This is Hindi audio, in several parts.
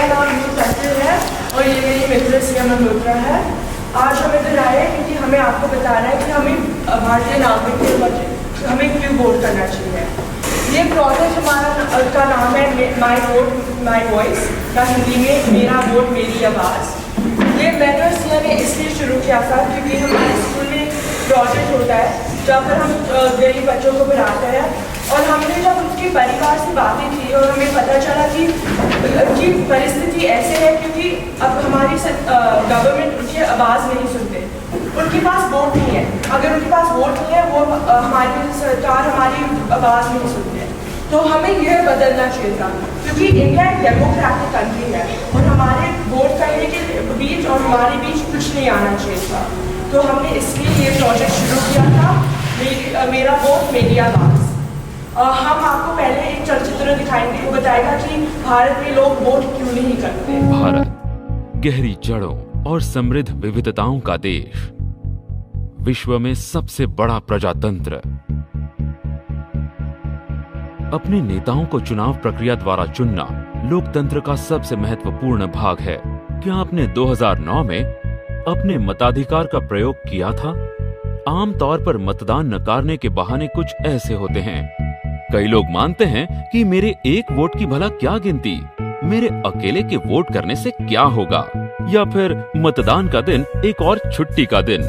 मेरा नाम यूथ तस्वीर है और ये मेरी मित्र सीएम मल्होत्रा है। आज हम इधर आए हैं क्योंकि हमें आपको बताना है कि हमें भारतीय नागरिक के बच्चे हमें क्यों वोट करना चाहिए। ये प्रोजेक्ट हमारा का नाम है माई वोट माई वॉइस, या हिंदी में मेरा वोट मेरी आवाज़। ये मैंने सीएम ने इसलिए शुरू किया था क्योंकि हमारे स्कूल में प्रोजेक्ट होता है जहाँ पर हम गरीब बच्चों को पढ़ाते हैं, और हमने जब उनके परिवार से बातें की और हमें पता चला कि परिस्थिति ऐसे है क्योंकि अब हमारी गवर्नमेंट उनकी आवाज़ नहीं सुनते, उनके पास वोट नहीं है। अगर उनके पास वोट नहीं है वो हमारी सरकार हमारी आवाज़ नहीं सुनती है, तो हमें यह बदलना चाहिए था क्योंकि इंडिया एक डेमोक्रेटिक कंट्री है और हमारे वोट करने के बीच और हमारे बीच कुछ नहीं आना चाहिए था। तो हमने इसलिए ये प्रोजेक्ट शुरू किया था, मेरा वोट मेरी आवाज़। हम आपको पहले एक चलचित्र दिखाएंगे, वो बताएगा कि भारत में लोग वोट क्यों नहीं करते। भारत गहरी जड़ों और समृद्ध विविधताओं का देश, विश्व में सबसे बड़ा प्रजातंत्र। अपने नेताओं को चुनाव प्रक्रिया द्वारा चुनना लोकतंत्र का सबसे महत्वपूर्ण भाग है। क्या आपने 2009 में अपने मताधिकार का प्रयोग किया था? आमतौर पर मतदान नकारने के बहाने कुछ ऐसे होते हैं। कई लोग मानते हैं कि मेरे एक वोट की भला क्या गिनती, मेरे अकेले के वोट करने से क्या होगा, या फिर मतदान का दिन एक और छुट्टी का दिन।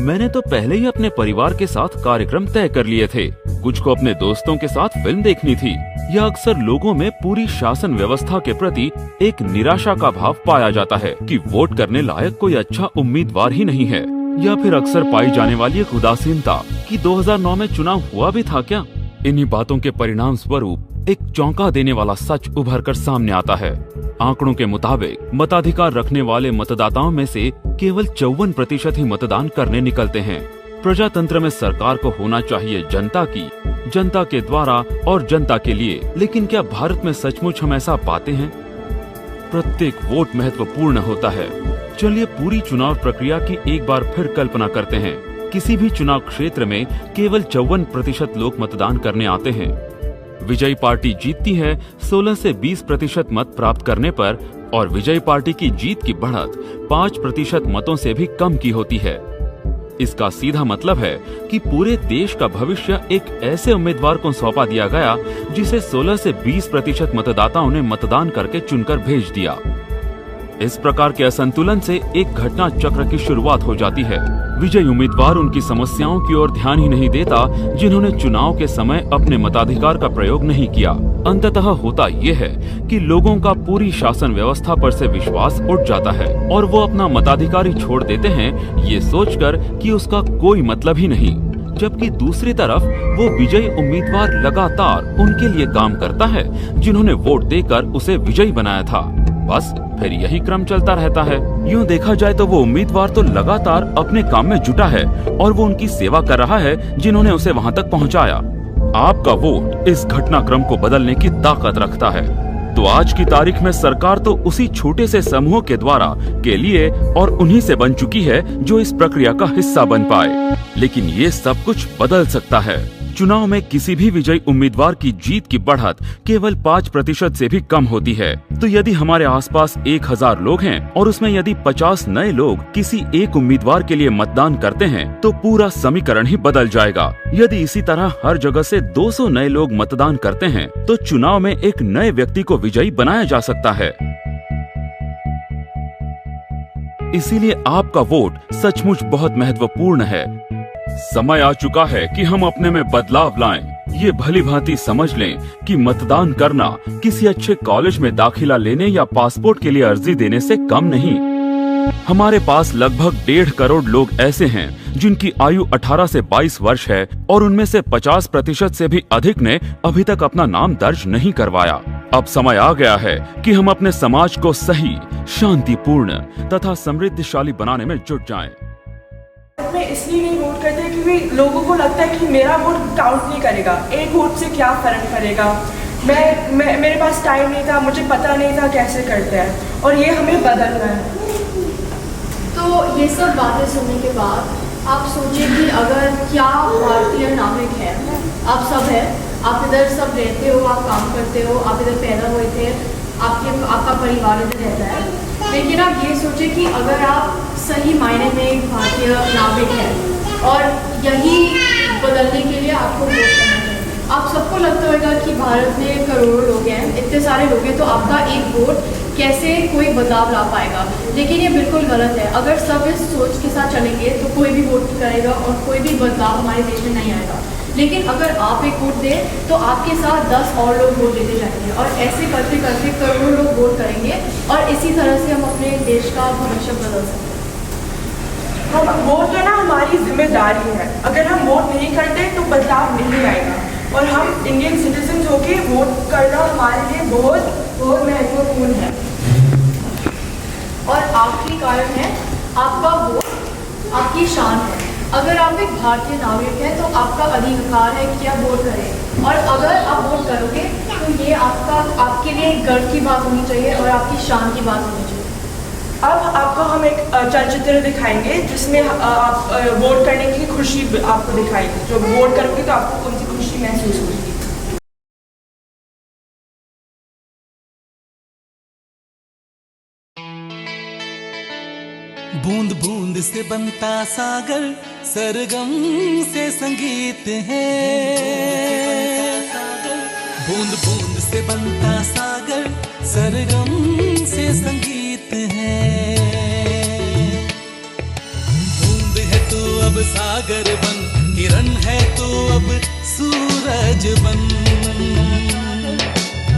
मैंने तो पहले ही अपने परिवार के साथ कार्यक्रम तय कर लिए थे। कुछ को अपने दोस्तों के साथ फिल्म देखनी थी, या अक्सर लोगों में पूरी शासन व्यवस्था के प्रति एक निराशा का भाव पाया जाता है कि वोट करने लायक कोई अच्छा उम्मीदवार ही नहीं है, या फिर अक्सर पाई जाने वाली एक उदासीनता कि 2009 में चुनाव हुआ भी था क्या। इन्हीं बातों के परिणाम स्वरूप एक चौंका देने वाला सच उभर कर सामने आता है। आंकड़ों के मुताबिक मताधिकार रखने वाले मतदाताओं में से केवल 54% ही मतदान करने निकलते हैं। प्रजातंत्र में सरकार को होना चाहिए जनता की, जनता के द्वारा और जनता के लिए। लेकिन क्या भारत में सचमुच हम ऐसा पाते हैं? प्रत्येक वोट महत्वपूर्ण होता है। चलिए पूरी चुनाव प्रक्रिया की एक बार फिर कल्पना करते हैं। किसी भी चुनाव क्षेत्र में केवल 54% लोग मतदान करने आते हैं। विजयी पार्टी जीतती है 16 से 20% मत प्राप्त करने पर, और विजयी पार्टी की जीत की बढ़त 5% मतों से भी कम की होती है। इसका सीधा मतलब है कि पूरे देश का भविष्य एक ऐसे उम्मीदवार को सौंपा दिया गया जिसे 16 से 20% मतदाताओं ने मतदान करके चुनकर भेज दिया। इस प्रकार के असंतुलन से एक घटना चक्र की शुरुआत हो जाती है। विजयी उम्मीदवार उनकी समस्याओं की ओर ध्यान ही नहीं देता जिन्होंने चुनाव के समय अपने मताधिकार का प्रयोग नहीं किया। अंततः होता ये है कि लोगों का पूरी शासन व्यवस्था पर से विश्वास उठ जाता है और वो अपना मताधिकार ही छोड़ देते हैं, ये सोचकर कि उसका कोई मतलब ही नहीं। जबकि दूसरी तरफ वो विजयी उम्मीदवार लगातार उनके लिए काम करता है जिन्होंने वोट देकर उसे विजयी बनाया था। बस फिर यही क्रम चलता रहता है। यूँ देखा जाए तो वो उम्मीदवार तो लगातार अपने काम में जुटा है और वो उनकी सेवा कर रहा है जिन्होंने उसे वहाँ तक पहुँचाया। आपका वोट इस घटनाक्रम को बदलने की ताकत रखता है। तो आज की तारीख में सरकार तो उसी छोटे से समूह के द्वारा के लिए और उन्हीं से बन चुकी है जो इस प्रक्रिया का हिस्सा बन पाए। लेकिन ये सब कुछ बदल सकता है। चुनाव में किसी भी विजयी उम्मीदवार की जीत की बढ़त केवल 5% से भी कम होती है। तो यदि हमारे आसपास 1000 लोग हैं और उसमें यदि 50 नए लोग किसी एक उम्मीदवार के लिए मतदान करते हैं तो पूरा समीकरण ही बदल जाएगा। यदि इसी तरह हर जगह से 200 नए लोग मतदान करते हैं तो चुनाव में एक नए व्यक्ति को विजयी बनाया जा सकता है। इसीलिए आपका वोट सचमुच बहुत महत्वपूर्ण है। समय आ चुका है कि हम अपने में बदलाव लाएं। ये भली भांति समझ लें कि मतदान करना किसी अच्छे कॉलेज में दाखिला लेने या पासपोर्ट के लिए अर्जी देने से कम नहीं। हमारे पास लगभग 1.5 करोड़ लोग ऐसे हैं जिनकी आयु 18 से 22 वर्ष है और उनमें से 50% से भी अधिक ने अभी तक अपना नाम दर्ज नहीं करवाया। अब समय आ गया है कि हम अपने समाज को सही, शांतिपूर्ण तथा समृद्धशाली बनाने में जुट जाएं। मैं इसलिए नहीं वोट करते क्योंकि लोगों को लगता है कि मेरा वोट काउंट नहीं करेगा, एक वोट से क्या फ़र्क पड़ेगा। मेरे पास टाइम नहीं था, मुझे पता नहीं था कैसे करते हैं, और ये हमें बदलना है। तो ये सब बातें सुनने के बाद आप सोचिए कि अगर क्या भारतीय नागरिक है, आप सब है, आप इधर सब रहते हो, आप काम करते हो, आप इधर पैदा हुए थे, आपका परिवार इधर रहता है, लेकिन आप ये सोचें कि अगर आप सही मायने में एक भारतीय नागरिक हैं और यही बदलने के लिए आपको वोट करना चाहिए। आप सबको लगता होगा कि भारत में करोड़ों लोग हैं, इतने सारे लोग हैं, तो आपका एक वोट कैसे कोई बदलाव ला पाएगा। लेकिन ये बिल्कुल गलत है। अगर सब इस सोच के साथ चलेंगे तो कोई भी वोट करेगा और कोई भी बदलाव हमारे देश में नहीं आएगा। लेकिन अगर आप एक वोट दें तो आपके साथ 10 और लोग वोट देते जाएंगे और ऐसे करते करते करोड़ों लोग वोट करेंगे और इसी तरह से हम अपने देश का भविष्य बदल सकते हैं। हम वोट करना हमारी जिम्मेदारी है। अगर हम वोट नहीं करते तो बदलाव नहीं आएगा और हम इंडियन सिटीजन होके वोट करना हमारे लिए बहुत बहुत महत्वपूर्ण है। और आखिरी कारण है आपका वोट आपकी शान है। अगर आप एक भारतीय नागरिक हैं तो आपका अधिकार है कि आप वोट करें, और अगर आप वोट करोगे तो ये आपके लिए गर्व की बात होनी चाहिए और आपकी शान की बात होनी चाहिए। अब आपको हम एक चलचित्र दिखाएंगे जिसमें आप वोट करने की खुशी आपको दिखाएगी। जो वोट करोगे तो आपको कौन सी खुशी महसूस होगी। बूंद बूंद से बनता सागर, सरगम से संगीत है। बूंद बूंद से बनता सागर, सरगम से संगीत है। बूंद है तो अब सागर बन, किरण है तो अब सूरज बन,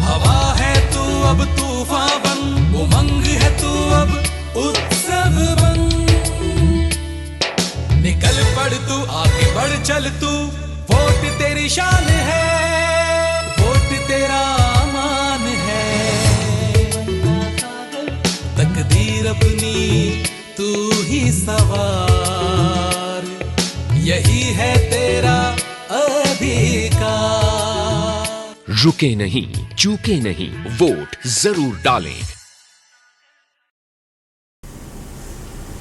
हवा है तो अब तूफान बन, उमंग है तो अब उत्सव बन। निकल पड़ तू, आगे बढ़ चल तू, वोट तेरी शान है, वोट तेरा मान है। तकदीर अपनी तू ही सवार, यही है तेरा अधिकार। रुके नहीं, चूके नहीं, वोट जरूर डालें।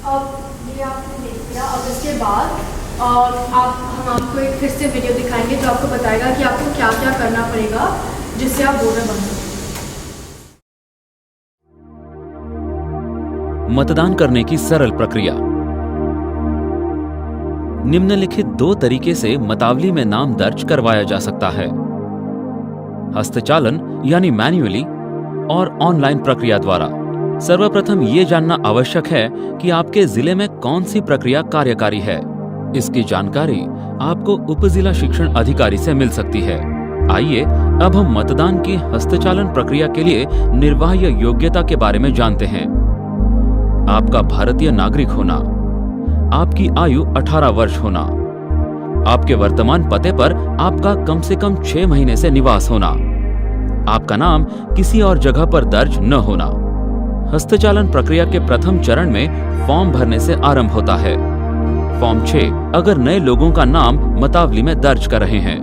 अब ये आपने देख लिया। अब इसके बाद हम आपको एक फिर से वीडियो दिखाएंगे जो आपको बताएगा कि आपको क्या क्या करना पड़ेगा जिससे आप वोटर बन सकें। मतदान करने की सरल प्रक्रिया। निम्नलिखित 2 तरीके से मतावली में नाम दर्ज करवाया जा सकता है: हस्तचालन यानी मैन्युअली और ऑनलाइन प्रक्रिया द्वारा। सर्वप्रथम ये जानना आवश्यक है कि आपके जिले में कौन सी प्रक्रिया कार्यकारी है। इसकी जानकारी आपको उप जिला शिक्षण अधिकारी से मिल सकती है। आइए अब हम मतदान की हस्तचालन प्रक्रिया के लिए निर्वाह्य योग्यता के बारे में जानते हैं। आपका भारतीय नागरिक होना, आपकी आयु 18 वर्ष होना, आपके वर्तमान पते पर आपका कम से कम 6 महीने से निवास होना, आपका नाम किसी और जगह पर दर्ज न होना। हस्तचालन प्रक्रिया के प्रथम चरण में फॉर्म भरने से आरंभ होता है। फॉर्म 6 अगर नए लोगों का नाम मतावली में दर्ज कर रहे हैं।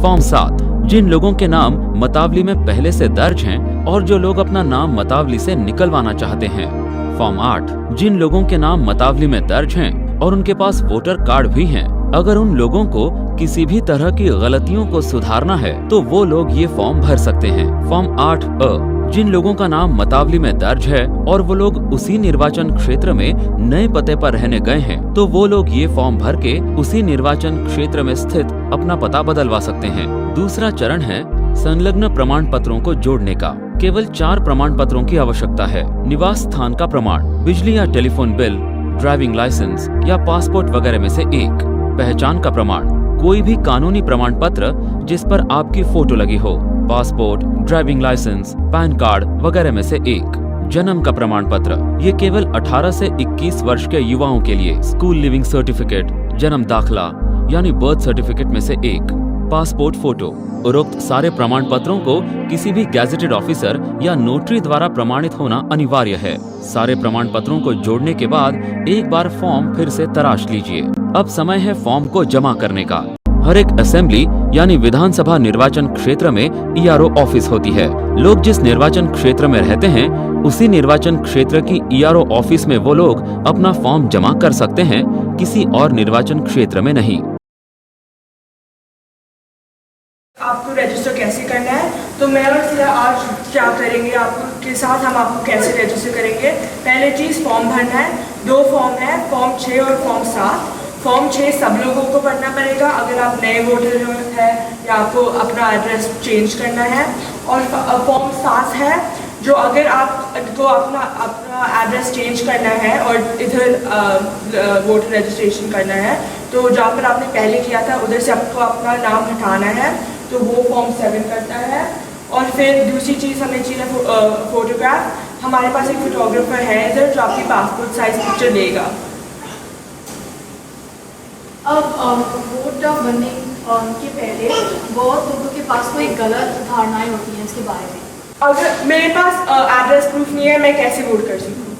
फॉर्म 7 जिन लोगों के नाम मतावली में पहले से दर्ज हैं और जो लोग अपना नाम मतावली से निकलवाना चाहते हैं। फॉर्म 8 जिन लोगों के नाम मतावली में दर्ज हैं और उनके पास वोटर कार्ड भी हैं, अगर उन लोगों को किसी भी तरह की गलतियों को सुधारना है तो वो लोग ये फॉर्म भर सकते हैं। फॉर्म 8A जिन लोगों का नाम मतावली में दर्ज है और वो लोग उसी निर्वाचन क्षेत्र में नए पते पर रहने गए हैं तो वो लोग ये फॉर्म भर के उसी निर्वाचन क्षेत्र में स्थित अपना पता बदलवा सकते हैं। दूसरा चरण है संलग्न प्रमाण पत्रों को जोड़ने का। केवल 4 प्रमाण पत्रों की आवश्यकता है: निवास स्थान का प्रमाण, बिजली या टेलीफोन बिल, ड्राइविंग लाइसेंस या पासपोर्ट वगैरह में से एक, पहचान का प्रमाण, कोई भी कानूनी प्रमाण पत्र जिस पर आपकी फोटो लगी हो, passport, driving licence, PAN card वगैरह में से एक, जन्म का प्रमाण पत्र, ये केवल 18 से 21 वर्ष के युवाओं के लिए, स्कूल लिविंग सर्टिफिकेट, जन्म दाखला यानी बर्थ सर्टिफिकेट में से एक, पासपोर्ट फोटो। उपरोक्त सारे प्रमाण पत्रों को किसी भी गैजेटेड ऑफिसर या नोटरी द्वारा प्रमाणित होना अनिवार्य है। सारे प्रमाण पत्रों को जोड़ने के बाद एक बार फॉर्म फिर से तराश लीजिए। अब समय है फॉर्म को जमा करने का। हर एक असेंबली यानी विधानसभा निर्वाचन क्षेत्र में ERO ऑफिस होती है। लोग जिस निर्वाचन क्षेत्र में रहते हैं उसी निर्वाचन क्षेत्र की ERO ऑफिस में वो लोग अपना फॉर्म जमा कर सकते हैं, किसी और निर्वाचन क्षेत्र में नहीं। आपको रजिस्टर कैसे करना है? तो मैं और सिया आज क्या करेंगे, आपके साथ हम आपको कैसे रजिस्टर करेंगे। पहले चीज़ फॉर्म भरना है। 2 फॉर्म है, फॉर्म 6 और फॉर्म 7। फॉर्म 6 सब लोगों को भरना पड़ेगा अगर आप नए वोटर हैं या आपको अपना एड्रेस चेंज करना है। और फॉर्म 7 है जो अगर आपको अपना एड्रेस चेंज करना है और इधर वोटर रजिस्ट्रेशन करना है, तो जहाँ पर आपने पहले किया था उधर से आपको अपना नाम हटाना है, तो वो फॉर्म 7 करता है। और फिर दूसरी चीज़ हमें चाहिए फ़ोटोग्राफ। हमारे पास एक फ़ोटोग्राफर है इधर जो आपकी पासपोर्ट साइज़ पिक्चर लेगा। अब वोट बनने के पहले बहुत लोगों के पास कोई गलत धारणाएं होती हैं इसके बारे में। अगर मेरे पास एड्रेस प्रूफ नहीं है, मैं कैसे वोट कर सकूँ?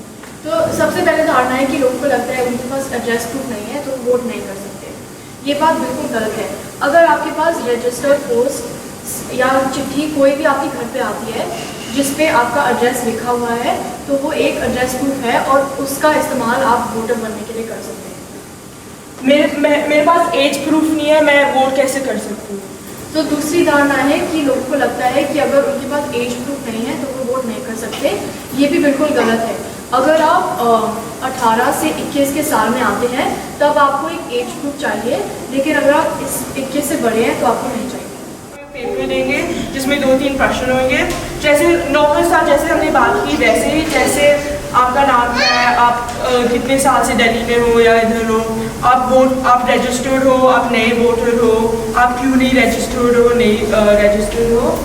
तो सबसे पहले धारणा है कि लोगों को लगता है उनके पास एड्रेस प्रूफ नहीं है तो वोट नहीं कर सकते। ये बात बिल्कुल गलत है। अगर आपके पास रजिस्टर्ड पोस्ट या चिट्ठी कोई भी आपके घर पे आती है जिस पे आपका एड्रेस लिखा हुआ है, तो वो एक एड्रेस प्रूफ है और उसका इस्तेमाल आप वोटर बनने के लिए कर सकते हैं। मेरे पास एज प्रूफ नहीं है, मैं वोट कैसे कर सकती हूँ? तो दूसरी धारणा है कि लोगों को लगता है कि अगर उनके पास एज प्रूफ नहीं है तो वो वोट नहीं कर सकते। ये भी बिल्कुल गलत है। अगर आप 18 से 21 के साल में आते हैं तब आपको एक एज प्रूफ चाहिए, लेकिन अगर आप इस 21 से बड़े हैं तो आपको नहीं चाहिए। पेपर देंगे जिसमें 2-3 प्रश्न होंगे, जैसे नॉर्मल सा जैसे हमने बात की वैसे ही। जैसे आपका नाम क्या है, आप कितने साल से दिल्ली में हो या इधर हो, आप रजिस्टर्ड हो, आप नए वोटर हो, आप क्यों नहीं रजिस्टर्ड हो, नहीं रजिस्टर्ड हो।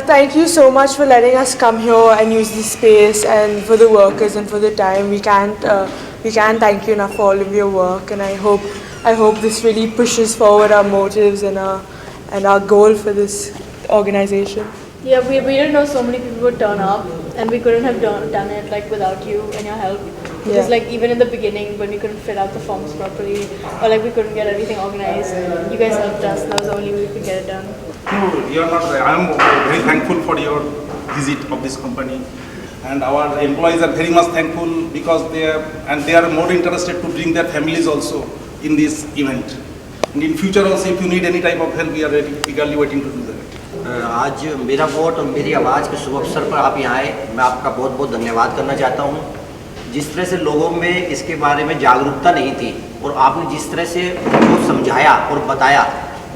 Thank you so much for letting us come here and use this space, and for the workers and for the time. We can't thank you enough for all of your work, and I hope this really pushes forward our motives and our goal for this organization. Yeah, we didn't know so many people would turn up, and we couldn't have done it like without you and your help. Because Yeah. like even in the beginning when we couldn't fill out the forms properly or like we couldn't get everything organized, you guys helped us. That was the only way we could get it done. No, you are not right. I am very thankful for your visit of this company, and our employees are very much thankful because they are more interested to bring their families also in this event. And in future also, if you need any type of help, we are ready, eagerly waiting to do that. आज मेरा वोट और मेरी आवाज़ के शुभ अवसर पर आप यहाँ आए, मैं आपका बहुत बहुत धन्यवाद करना चाहता हूँ। जिस तरह से लोगों में इसके बारे में जागरूकता नहीं थी और आपने जिस तरह से उनको समझाया और बताया,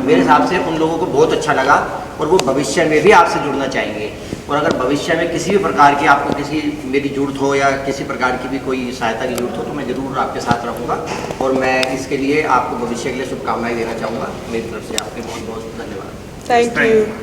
मेरे हिसाब से उन लोगों को बहुत अच्छा लगा और वो भविष्य में भी आपसे जुड़ना चाहेंगे। और अगर भविष्य में किसी भी प्रकार की आपको किसी मेरी ज़रूरत हो या किसी प्रकार की भी कोई सहायता की ज़रूरत हो तो मैं ज़रूर आपके साथ रहूँगा और मैं इसके लिए आपको भविष्य के लिए शुभकामनाएं देना चाहूँगा। मेरी तरफ से आपके बहुत बहुत धन्यवाद। Thank you.